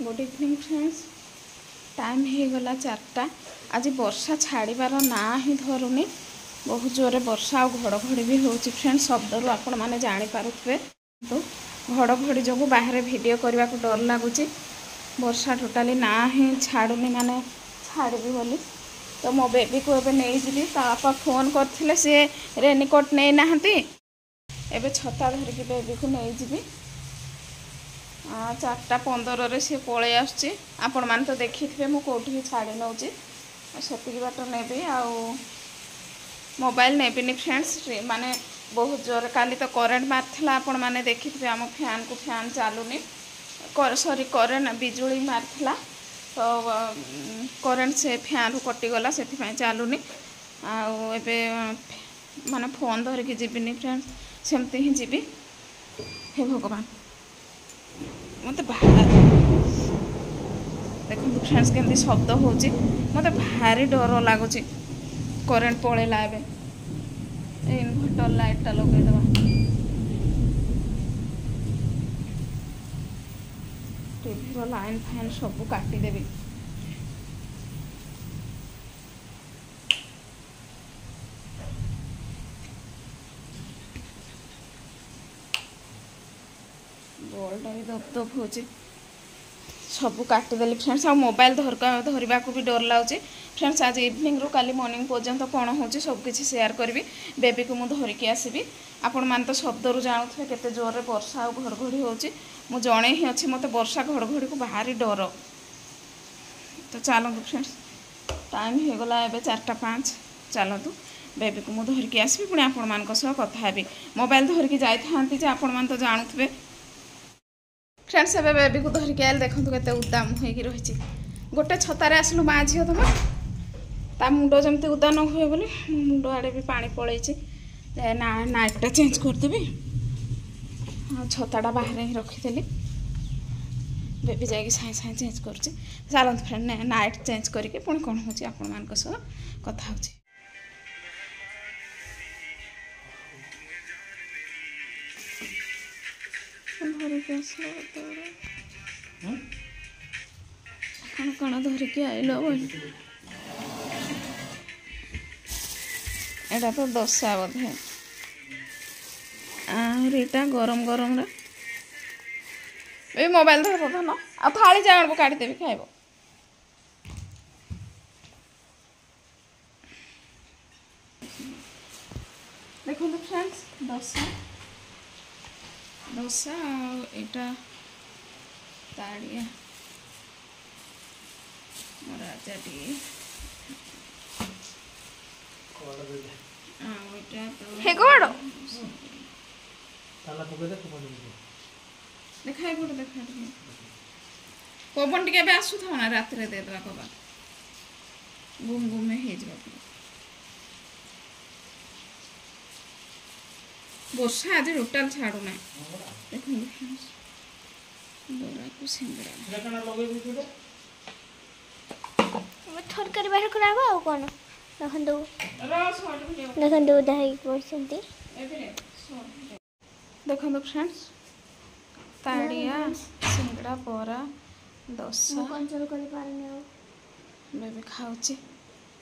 Good evening friends. Time हो गला 4टा। आज वर्षा छाड़बार ना ही धरुनी। बहुत जोरे वर्षा और घड़घड़ी भी होची फ्रेंड्स। शब्द आपण मैंने जापे तो घड़घड़ी जो बाहर वीडियो करने को डर लगुच। वर्षा टोटाली ना ही छाड़ुनी माने छाड़बी बोली। तो मो बेबी को एबे नहीं जी बापा फोन करते सी रेनिकोट नहीं नहांती। एबे छता धरिकी बेबी को नहीं जी 4:15 सी पलि आपण मैंने तो देखी थे मुझे कौटी छाड़ी नौची से बाट नेबी मोबाइल नेबिनी फ्रेंड्स। माने बहुत जोर काली तो करेन्ट मार्ला आपण मैंने देखी थे आम फैन को फैन चलुनी सॉरी करेन्ट बिजुली मार्ला तो करेन्ट से फैन कटिगला से चलुनी आबे माने फोन धरिकी जीविनी फ्रेंड्स सेमती ही जीवी। हे भगवान मत देखो फ्रेंड्स केमती शब्द हो मत भारी डर लगुच। करेन्ट पलैला इनभर्टर लाइटा लगेदवा टीवी लाइन फैन सब काटिदेवी। बॉलटा भी दपदप हो सब काटिदेली फ्रेंड्स। आ मोबाइल धरवा को भी डर लगे फ्रेंड्स। आज इवनिंग रू काली मॉर्निंग पर्यंत कौन हो सबकि शेयर करी। बेबी को मुझे धरिकी आसबि। आपण मैंने तो शब्द रू जानूथे केते जोर रे वर्षा और घड़घड़ी हो जड़े ही अच्छी मत वर्षा घड़घड़ी को भारी डर। तो चलतु फ्रेंड्स टाइम हो गला एबे 4:05। चलतु बेबी को मुझे धरिकी आसबि पुणी आपण मान कथा हेबी। मोबाइल धरिकी जाइथांती आपण मैंने तो जानुथे फ्रेंड्स। एबे बेबी को धरिकी आइल देखु केते उदा मुहेकी रही। गोटे छतारे आसलु माँ झील तुम ता मुंड जमती उदा न हुए बोली मुंड आड़े भी पानी पलैची। नाइटटा चेंज करदेवी छताटा बाहर ही रखीदेली। बेबी जाकि साए साए चेंज करुँच। चलते फ्रेंड नाइट चेंज करके पुणी कौन हो आपण मान कथा हो। धरिकी आसल कौन कौन धरिकी आइल एटा तो दशा बोधे आटा गरम गरम रे मोबाइल धर धन आ थाली जाण काढ़ीदेवी खाइब। देखो फ्रेंड्स दशा दशा यहाँ ताड़िया राजा टी देखा गोटे देखा पवन टे आसु था ना रात रे देदेवा कबा गुम गुम हो वर्षा आज टोटाल छाड़ूना। देखो बरा को सिंगड़ा थरकारी बाहर कराबा आ कोन देखंदो देखंदो दाई पोछंती। देखो फ्रेंड्स ताड़िया सिंगड़ा बरा दशा कंट्रोल कर पारने बेबी खाऊची।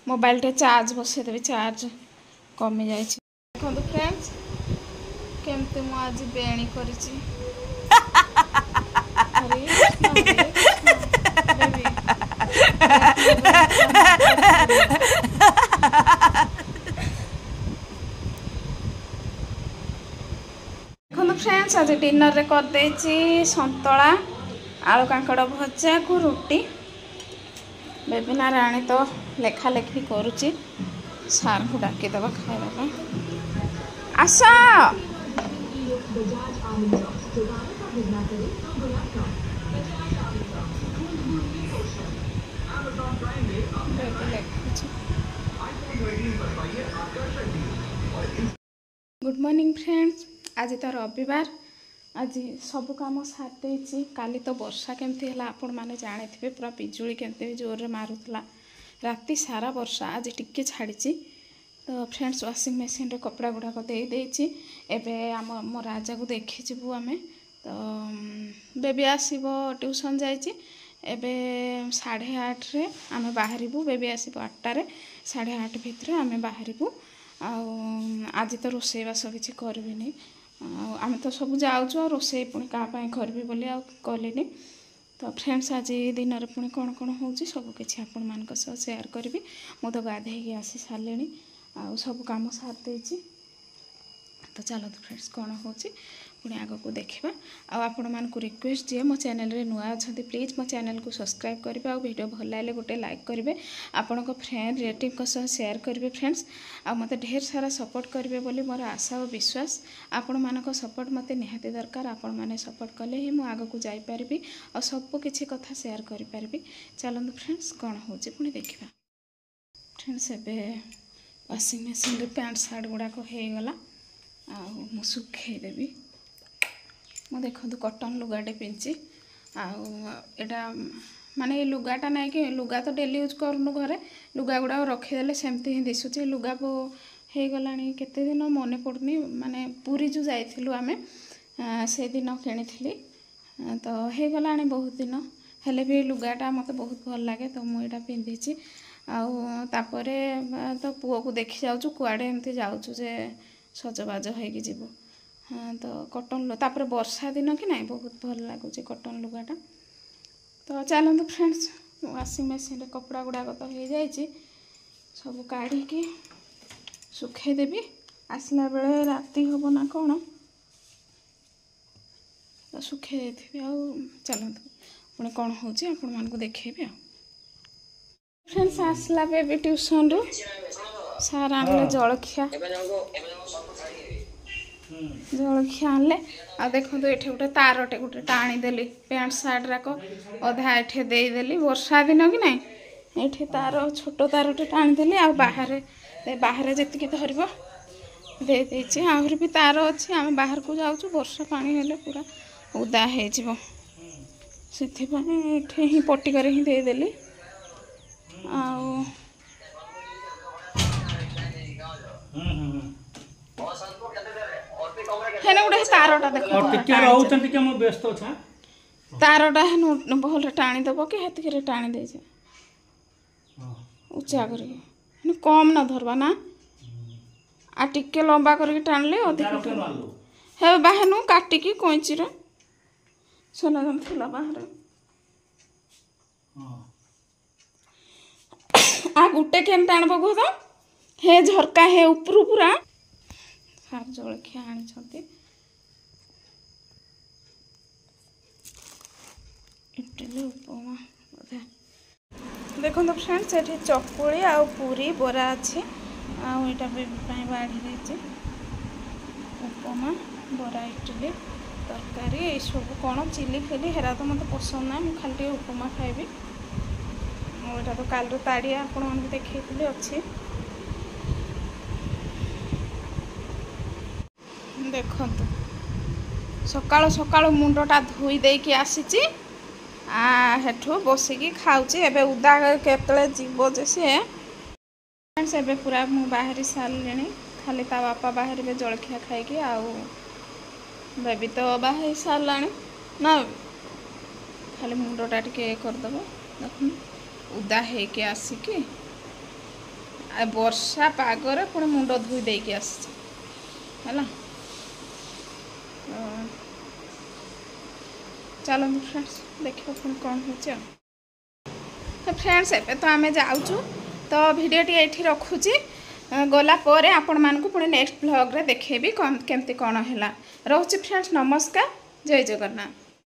मोबाइल टे चार्ज बसई देवी चार्ज कमी जाए। देखो फ्रेंड्स केमती मु आज बेणी करिची। देखो फ्रेंड्स आज डिनर रे कर देची संतला आलू कांकड़ भजा को रुटी। बेबीना राणी तो लेखा लेखी करुची सार को डाकीदबा खाइबा आस। Good morning friends. आज तो रविवार आज सब काम साथ देची। काली तो वर्षा केमती है आपण मैंने जानी थे पूरा बिजुली केमती जोर मारूला राति सारा वर्षा आज टिके छाड़ी। तो फ्रेंड्स वाशिंग मशीन रे कपड़ा गुड़ाक दे देची। एबे आम मो राजा को देखी जीवु आमे। तो बेबी आसब ट्यूशन जाइए एबे 8:30 रे आमे बाहरिबू बेबी आसीबो 8टारे 8:30 भितर आमे बाहरिबू आज तो रोषे बास किसी करबिनी आम तो सब जाऊँ रोषे पुणी क्या करबी बोली आ कलिनी तो फ्रेंड्स आज दिन में पुणी कौन कौन हो सब किसी आपण मान सेयार करी मु तो गाधे आसी सारे आ सब कम सार देती तो चलो तो फ्रेंड्स कौन हो पुणी आग को देखा आपण मान रिक्वेस्ट जे मो चैनल रे नुआ अच्छा प्लीज मो चैनल को सब्सक्राइब करेंगे और वीडियो भल लगे गोटे लाइक करेंगे आपण फ्रेंड रिलेटिव शेयर करेंगे फ्रेंड्स आ मते ढेर सारा सपोर्ट करेंगे बोली मोर आशा और विश्वास आपण मानक सपोर्ट मते निहाती दरकार आपण माने सपोर्ट कले ही मु आग को जाई पारबी और सब किछि कथा शेयर करि पारबी चलନ୍ତୁ फ्रेंड्स कौन हो पुणी देखा फ्रेंड्स एबे वाशिंग मशीन रे पैंट शर्ट गुड़ाक हो गला आ सुखे देवी मु देखो कटन लुगाटे पिंची आटा माने लुगाटा ना कि लुगा तो डेली यूज करूँ घरे लुगा गुड़ा रखीदे सेमती ही दिशुचे लुगा हो गला केते दिन मन पड़नी माने पुरी जो जाइलु आमे से दिन किनी तो हो गला बहुत दिन हेले भी लुगाटा मत बहुत भल लगे तो मुझे पिंधि आपर तो पुओ को देखी जाऊँ कुआड़े एमती जाऊँ जे सजबाज होगी जीव हाँ तो कटन तापर वर्षा दिन कि नहीं बहुत भल लगुच कटन लुगाटा तो चलते फ्रेंड्स वाशिंग मशीन कपड़ा गुड़ाक तो हो जाए सब काढ़ी सुखेदेवी आसला बेले राति हम ना कौन तो सुखे देवी आ चलते पुणी कौन हो आपण मान देखेबी आ फ्रेंड्स आसला बेबी ट्यूशन रु सार आनले जलखिया जलखिया आनले आ देखो तो ये गोटे तारटे गोटे टाणीदेली पैंट सार्ट राक अधा एठे देदेली वर्षा दिन कि नहीं ये तार छोट तारटे टाणीदेली आ बाहर जी धरब दे आहरी भी तार अच्छी आम बाहर को जाऊँ वर्षा पानी हेले पूरा उदा हो से ही पट्टी कर ही देदेली हेने गोटे तारटा देख तारटा भल टाणीदेव कि हेतिक टाणी दे उचा कर कम न धरवा ना आ टिके लंबा करके टाणले अधिक हे बाहर काटिकी कैंची सोना थी बाहर आ गुटे केन टाणब कह हे झरका हे उपरू पूरा सार जलखिया आनी इडली उपमा देखो फ्रेंड्स ये चकुली आ पूरी बोरा अच्छी आईटा बेबी बाढ़ी रही उपमा बोरा इडली तरकारी ये सब कौन चिली फिली हेरा तो मत पसंद ना मुझे खाली उपमा खाइबी यहाँ तो काल ताड़िया आपण मैंने देखी अच्छी देखु सकाल सकाल मुंडटा धोई देकी आसी हेठू बसिकी खाऊची एबे उदा केतले जीव जे से एबे पूरा मु बाहरी सारे खाली ता बापा बाहर जलखिया खाइकी आउ बेबी तो बाहर सारा ना खाली मुंडटा टिके करदेव देख उदा होके आसिकी वर्षा पागरे पुणी मुंड धोई देकी आसी है चलो फ्रेंड्स देखो पुणी कौन हो तो फ्रेंड्स एबे तो आमे जाऊँ तो भिडियोटी ये रखुची गला परे आपण मानकु पुणी नेक्स्ट ब्लॉग रे देखेबी केमती कौन है रोची फ्रेंड्स नमस्कार जय जगन्नाथ।